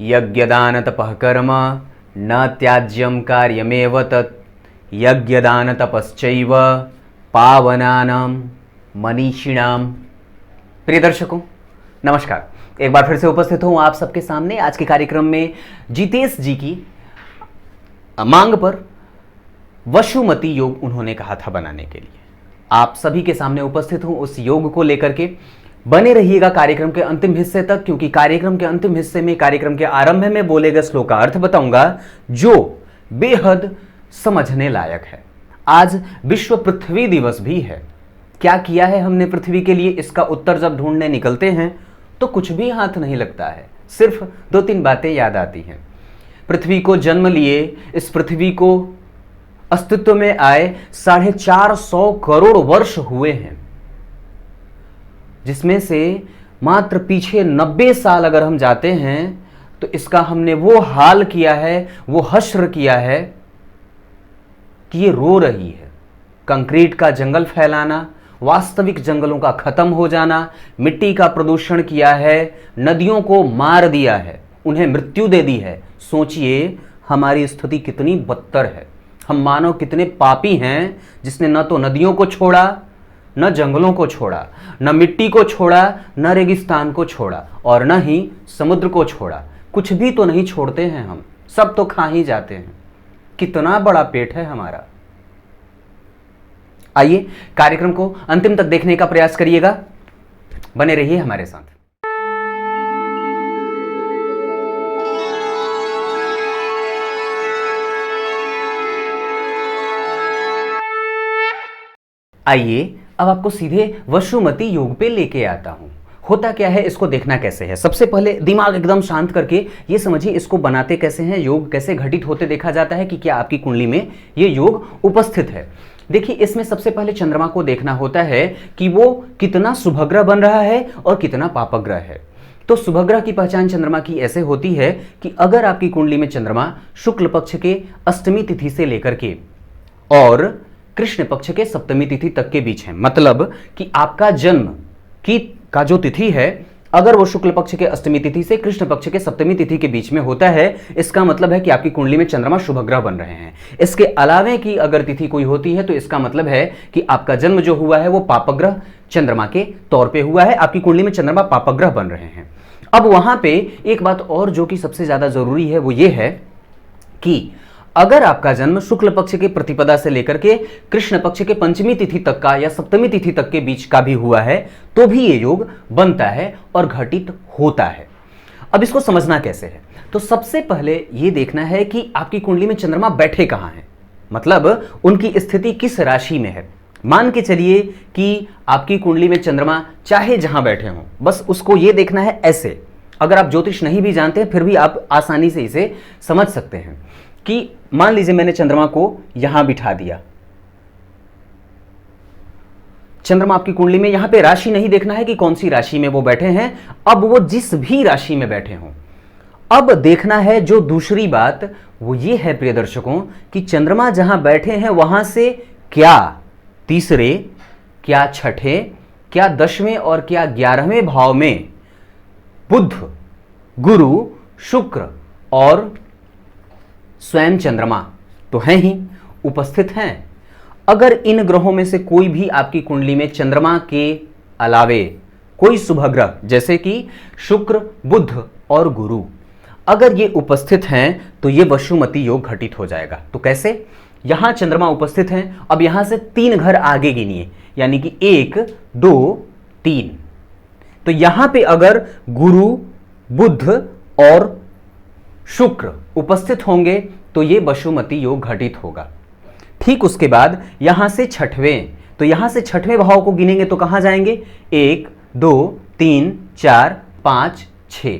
यज्ञदान तपः कर्म न त्याज्यम कार्यमेव तत् यज्ञदान तपश्चैव पावनानाम मनीषिणाम। प्रिय दर्शकों नमस्कार, एक बार फिर से उपस्थित हूं आप सबके सामने आज के कार्यक्रम में जितेश जी की मांग पर वसुमती योग उन्होंने कहा था बनाने के लिए। आप सभी के सामने उपस्थित हूं उस योग को लेकर के। बने रहिएगा कार्यक्रम के अंतिम हिस्से तक, क्योंकि कार्यक्रम के अंतिम हिस्से में कार्यक्रम के आरंभ में बोले गए श्लोक का अर्थ बताऊंगा जो बेहद समझने लायक है। आज विश्व पृथ्वी दिवस भी है। क्या किया है हमने पृथ्वी के लिए, इसका उत्तर जब ढूंढने निकलते हैं तो कुछ भी हाथ नहीं लगता है, सिर्फ 2-3 बातें याद आती हैं। पृथ्वी को जन्म लिए, इस पृथ्वी को अस्तित्व में आए 450 करोड़ वर्ष हुए हैं, जिसमें से मात्र पीछे 90 साल अगर हम जाते हैं तो इसका हमने वो हाल किया है, वो हश्र किया है कि ये रो रही है। कंक्रीट का जंगल फैलाना, वास्तविक जंगलों का खत्म हो जाना, मिट्टी का प्रदूषण किया है, नदियों को मार दिया है, उन्हें मृत्यु दे दी है। सोचिए हमारी स्थिति कितनी बदतर है। हम मानव कितने पापी हैं जिसने न तो नदियों को छोड़ा, न जंगलों को छोड़ा, न मिट्टी को छोड़ा, न रेगिस्तान को छोड़ा और न ही समुद्र को छोड़ा। कुछ भी तो नहीं छोड़ते हैं हम, सब तो खा ही जाते हैं। कितना बड़ा पेट है हमारा। आइए कार्यक्रम को अंतिम तक देखने का प्रयास करिएगा, बने रहिए हमारे साथ। आइए अब आपको सीधे वसुमती योग पे लेके आता हूं। होता क्या है, इसको देखना कैसे है। सबसे पहले दिमाग एकदम शांत करके ये समझिए इसको बनाते कैसे हैं, योग कैसे घटित होते देखा जाता है कि क्या आपकी कुंडली में ये योग उपस्थित है। देखिए इसमें सबसे पहले चंद्रमा को देखना होता है कि वो कितना शुभग्रह बन रहा है और कितना पापग्रह है। तो शुभग्रह की पहचान चंद्रमा की ऐसे होती है कि अगर आपकी कुंडली में चंद्रमा शुक्ल पक्ष के अष्टमी तिथि से लेकर के और कृष्ण पक्ष के सप्तमी तिथि तक के बीच है, मतलब कि आपका जन्म की का जो तिथि है अगर वो शुक्ल पक्ष के अष्टमी तिथि से कृष्ण पक्ष के सप्तमी तिथि के बीच में होता है, इसका मतलब है कि आपकी कुंडली में चंद्रमा शुभग्रह बन रहे हैं। इसके अलावे की अगर तिथि कोई होती है तो इसका मतलब है कि आपका जन्म जो हुआ है वो पापग्रह चंद्रमा के तौर पे हुआ है, आपकी कुंडली में चंद्रमा पापग्रह बन रहे हैं। अब वहां पे एक बात और जो कि सबसे ज्यादा जरूरी है वो ये है कि अगर आपका जन्म शुक्ल पक्ष के प्रतिपदा से लेकर के कृष्ण पक्ष के पंचमी तिथि तक का या सप्तमी तिथि तक के बीच का भी हुआ है तो भी ये योग बनता है और घटित होता है। अब इसको समझना कैसे है, तो सबसे पहले ये देखना है कि आपकी कुंडली में चंद्रमा बैठे कहां हैं, मतलब उनकी स्थिति किस राशि में है। मान के चलिए कि आपकी कुंडली में चंद्रमा चाहे जहां बैठे हों, बस उसको ये देखना है ऐसे। अगर आप ज्योतिष नहीं भी जानते हैं फिर भी आप आसानी से इसे समझ सकते हैं कि मान लीजिए मैंने चंद्रमा को यहां बिठा दिया। चंद्रमा आपकी कुंडली में, यहां पे राशि नहीं देखना है कि कौन सी राशि में वो बैठे हैं, अब वो जिस भी राशि में बैठे हों। अब देखना है जो दूसरी बात वो ये है प्रिय दर्शकों कि चंद्रमा जहां बैठे हैं वहां से क्या तीसरे, क्या छठे, क्या 10वें और क्या 11वें भाव में बुध, गुरु, शुक्र और स्वयं चंद्रमा तो हैं ही, उपस्थित हैं। अगर इन ग्रहों में से कोई भी आपकी कुंडली में चंद्रमा के अलावे कोई शुभग्रह जैसे कि शुक्र, बुध और गुरु अगर ये उपस्थित हैं तो ये वसुमती योग घटित हो जाएगा। तो कैसे, यहां चंद्रमा उपस्थित हैं, अब यहां से 3 घर आगे गिनिए, यानी कि 1, 2, 3। तो यहां पे अगर गुरु, बुध और शुक्र उपस्थित होंगे तो ये वसुमती योग घटित होगा। ठीक उसके बाद यहां से छठवें, तो यहां से छठवें भाव को गिनेंगे तो कहां जाएंगे, 1, 2, 3, 4, 5, 6।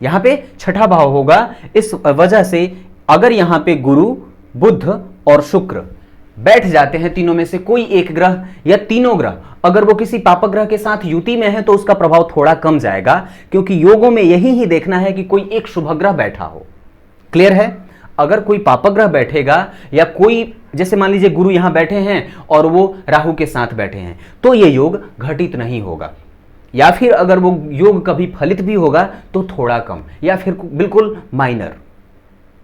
यहां पे छठा भाव होगा। इस वजह से अगर यहां पे गुरु, बुध और शुक्र बैठ जाते हैं, तीनों में से कोई एक ग्रह या तीनों ग्रह अगर वो किसी पापग्रह के साथ युति में है तो उसका प्रभाव थोड़ा कम जाएगा, क्योंकि योगों में यही ही देखना है कि कोई एक शुभग्रह बैठा हो। क्लियर है। अगर कोई पापग्रह बैठेगा या कोई, जैसे मान लीजिए गुरु यहां बैठे हैं और वो राहु के साथ बैठे हैं, तो ये योग घटित नहीं होगा। या फिर अगर वो योग कभी फलित भी होगा तो थोड़ा कम, या फिर बिल्कुल माइनर,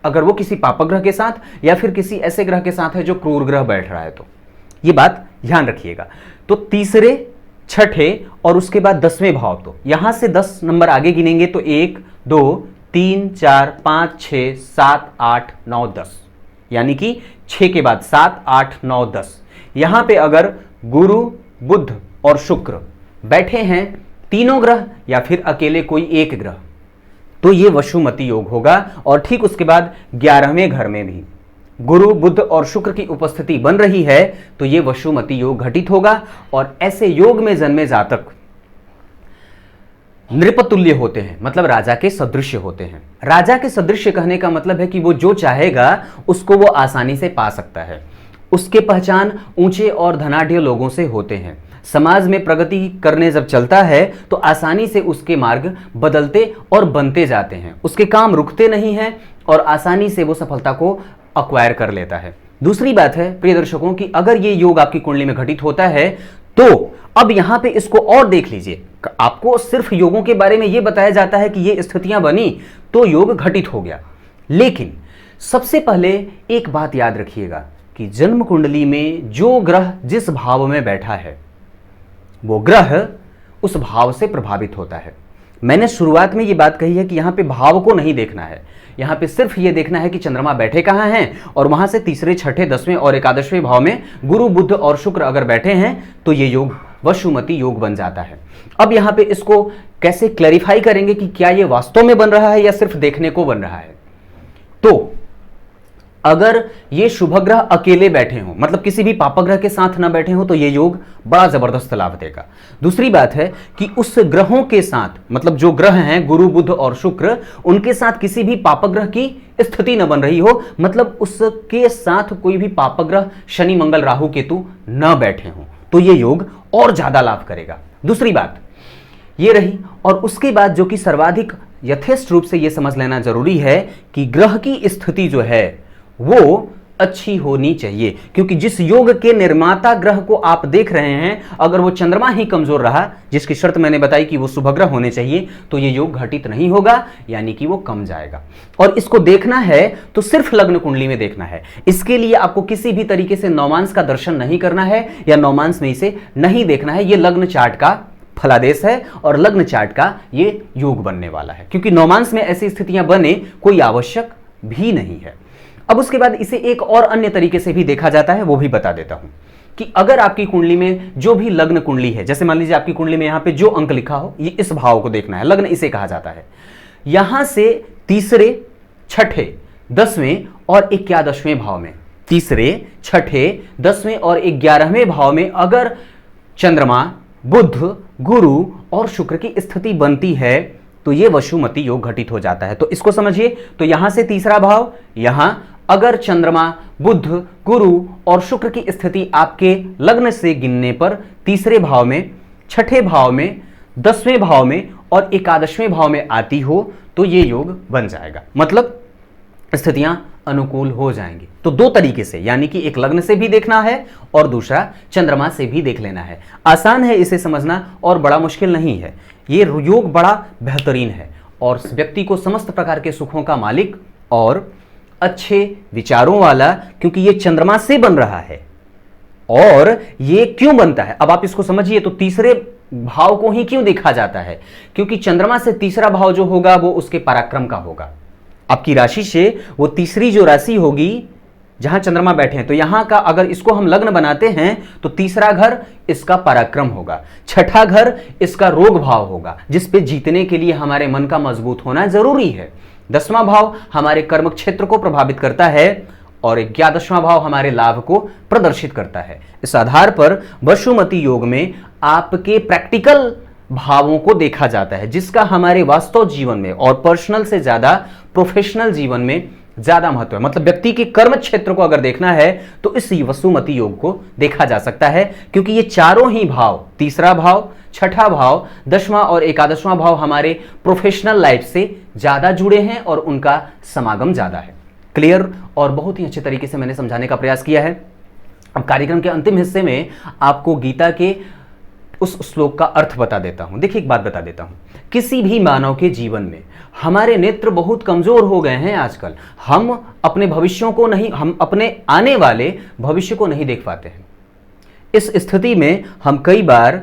अगर वो किसी पापग्रह के साथ या फिर किसी ऐसे ग्रह के साथ है जो क्रूर ग्रह बैठ रहा है। तो ये बात ध्यान रखिएगा। तो तीसरे, छठे और उसके बाद 10वें भाव, तो यहां से 10 नंबर आगे गिनेंगे तो 1 2 3 4 5 6 7 8 9 10, यानी कि 6 के बाद 7 8 9 10। यहां पे अगर गुरु, बुध और शुक्र बैठे हैं, तीनों ग्रह या फिर अकेले कोई एक ग्रह, तो ये वशुमती योग होगा। और ठीक उसके बाद 11वें घर में भी गुरु, बुध और शुक्र की उपस्थिति बन रही है तो ये वशुमती योग घटित होगा। और ऐसे योग में जन्मे जातक नृपतुल्य होते हैं, मतलब राजा के सदृश होते हैं। राजा के सदृश कहने का मतलब है कि वो जो चाहेगा उसको वो आसानी से पा सकता है। उसके पहचान ऊंचे और धनाढ्य लोगों से होते हैं। समाज में प्रगति करने जब चलता है तो आसानी से उसके मार्ग बदलते और बनते जाते हैं। उसके काम रुकते नहीं हैं और आसानी से वो सफलता को अक्वायर कर लेता है। दूसरी बात है प्रिय दर्शकों कि अगर ये योग आपकी कुंडली में घटित होता है तो अब यहां पे इसको और देख लीजिए। आपको सिर्फ योगों के बारे में ये बताया जाता है कि ये स्थितियां बनी तो योग घटित हो गया, लेकिन सबसे पहले एक बात याद रखिएगा कि जन्म कुंडली में जो ग्रह जिस भाव में बैठा है वो ग्रह उस भाव से प्रभावित होता है। मैंने शुरुआत में ये बात कही है कि यहां पे भाव को नहीं देखना है, यहां पे सिर्फ ये देखना है कि चंद्रमा बैठे कहां हैं, और वहां से तीसरे, छठे, 10वें और 11वें भाव में गुरु, बुध और शुक्र अगर बैठे हैं तो ये योग वशुमती योग बन जाता है। अब यहां पे इसको कैसे क्लैरिफाई करेंगे कि क्या ये वास्तव में बन रहा है या सिर्फ देखने को बन रहा है। तो अगर ये शुभ ग्रह अकेले बैठे हों, मतलब किसी भी पापग्रह के साथ ना बैठे हों, तो ये योग बड़ा जबरदस्त लाभ देगा। दूसरी बात है कि उस ग्रहों के साथ, मतलब जो ग्रह हैं गुरु, बुध और शुक्र, उनके साथ किसी भी पापग्रह की स्थिति न बन रही हो, मतलब उसके साथ कोई भी पापग्रह शनि, मंगल, राहु, केतु न बैठे हों, तो ये योग और ज्यादा लाभ करेगा। दूसरी बात ये रही। और उसके बाद जो कि सर्वाधिक यथेष्ट रूप से यह समझ लेना जरूरी है कि ग्रह की स्थिति जो है वो अच्छी होनी चाहिए, क्योंकि जिस योग के निर्माता ग्रह को आप देख रहे हैं, अगर वो चंद्रमा ही कमजोर रहा, जिसकी शर्त मैंने बताई कि वो शुभ ग्रह होने चाहिए, तो ये योग घटित नहीं होगा, यानी कि वो कम जाएगा। और इसको देखना है तो सिर्फ लग्न कुंडली में देखना है। इसके लिए आपको किसी भी तरीके से नौमांस का दर्शन नहीं करना है या नौमांस में इसे नहीं देखना है। ये लग्न चार्ट का फलादेश है और लग्न चार्ट का ये योग बनने वाला है, क्योंकि नौमांस में ऐसी स्थितियां बने कोई आवश्यक भी नहीं है। अब उसके बाद इसे एक और अन्य तरीके से भी देखा जाता है, वो भी बता देता हूं कि अगर आपकी कुंडली में जो भी लग्न कुंडली है, जैसे मान लीजिए आपकी कुंडली में यहां पे जो अंक लिखा हो, ये इस भाव को देखना है, लग्न इसे कहा जाता है। यहां से तीसरे, छठे, 10वें और 11वें भाव में, तीसरे, छठे, 10वें और 11वें भाव में अगर चंद्रमा, बुध, गुरु और शुक्र की स्थिति बनती है तो ये वशुमती योग घटित हो जाता है। तो इसको समझिए। तो यहां से तीसरा भाव, यहां अगर चंद्रमा, बुध, गुरु और शुक्र की स्थिति आपके लग्न से गिनने पर तीसरे भाव में, छठे भाव में, 10वें भाव में और 11वें भाव में आती हो तो ये योग बन जाएगा, मतलब स्थितियां अनुकूल हो जाएंगी। तो दो तरीके से, यानी कि एक लग्न से भी देखना है और दूसरा चंद्रमा से भी देख लेना है। आसान है इसे समझना और बड़ा मुश्किल नहीं है। ये योग बड़ा बेहतरीन है और व्यक्ति को समस्त प्रकार के सुखों का मालिक और अच्छे विचारों वाला, क्योंकि ये चंद्रमा से बन रहा है। और ये क्यों बनता है अब आप इसको समझिए। तो तीसरे भाव को ही क्यों देखा जाता है, क्योंकि चंद्रमा से तीसरा भाव जो होगा वो उसके पराक्रम का होगा। आपकी राशि से वो तीसरी जो राशि होगी जहां चंद्रमा बैठे हैं, तो यहां का अगर इसको हम लग्न बनाते हैं तो तीसरा घर इसका पराक्रम होगा, छठा घर इसका रोग भाव होगा, जिस पे जीतने के लिए हमारे मन का मजबूत होना जरूरी है। 10वां भाव हमारे कर्म क्षेत्र को प्रभावित करता है और 11वां भाव हमारे लाभ को प्रदर्शित करता है। इस आधार पर वशुमती योग में आपके प्रैक्टिकल भावों को देखा जाता है, जिसका हमारे वास्तव जीवन में और पर्सनल से ज्यादा प्रोफेशनल जीवन में ज्यादा महत्व है। मतलब व्यक्ति के कर्म क्षेत्र को अगर देखना है तो इस वसुमती योग को देखा जा सकता है, क्योंकि ये चारों ही भाव, तीसरा भाव, छठा भाव, 10वां और 11वां भाव हमारे प्रोफेशनल लाइफ से ज्यादा जुड़े हैं और उनका समागम ज्यादा है। क्लियर और बहुत ही अच्छे तरीके से मैंने समझाने का प्रयास किया है। अब कार्यक्रम के अंतिम हिस्से में आपको गीता के उस श्लोक का अर्थ बता देता हूं। देखिए, एक बात बता देता हूं, किसी भी मानव के जीवन में हमारे नेत्र बहुत कमजोर हो गए हैं आजकल। हम अपने भविष्यों को नहीं, हम अपने आने वाले भविष्य को नहीं देख पाते हैं। इस स्थिति में हम कई बार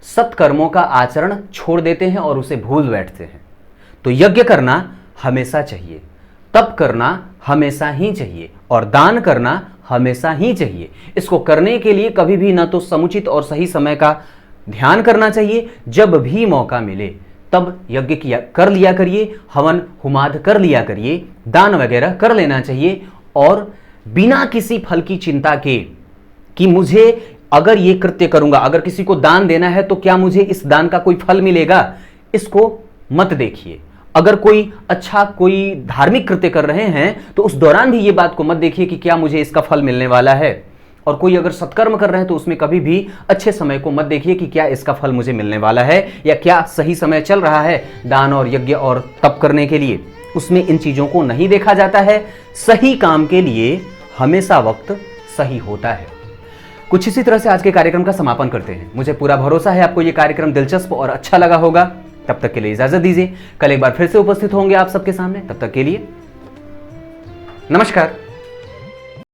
सत्कर्मों का आचरण छोड़ देते हैं और उसे भूल बैठते हैं। तो यज्ञ करना हमेशा चाहिए, तप करना हमेशा ही चाहिए और दान करना हमेशा ही चाहिए। इसको करने के लिए कभी भी ना तो समुचित और सही समय का ध्यान करना चाहिए, जब भी मौका मिले तब यज्ञ कर लिया करिए, हवन हुमाद कर लिया करिए, दान वगैरह कर लेना चाहिए और बिना किसी फल की चिंता के कि मुझे अगर ये कृत्य करूंगा, अगर किसी को दान देना है तो क्या मुझे इस दान का कोई फल मिलेगा, इसको मत देखिए। अगर कोई धार्मिक कृत्य कर रहे हैं तो उस दौरान भी ये बात को मत देखिए कि क्या मुझे इसका फल मिलने वाला है। और कोई अगर सत्कर्म कर रहे हैं तो उसमें कभी भी अच्छे समय को मत देखिए कि क्या इसका फल मुझे मिलने वाला है या क्या सही समय चल रहा है दान और यज्ञ और तप करने के लिए। उसमें इन चीजों को नहीं देखा जाता है। सही काम के लिए हमेशा वक्त सही होता है। कुछ इसी तरह से आज के कार्यक्रम का समापन करते हैं। मुझे पूरा भरोसा है आपको ये कार्यक्रम दिलचस्प और अच्छा लगा होगा। तब तक के लिए इजाजत दीजिए। कल एक बार फिर से उपस्थित होंगे आप सबके सामने। तब तक के लिए नमस्कार।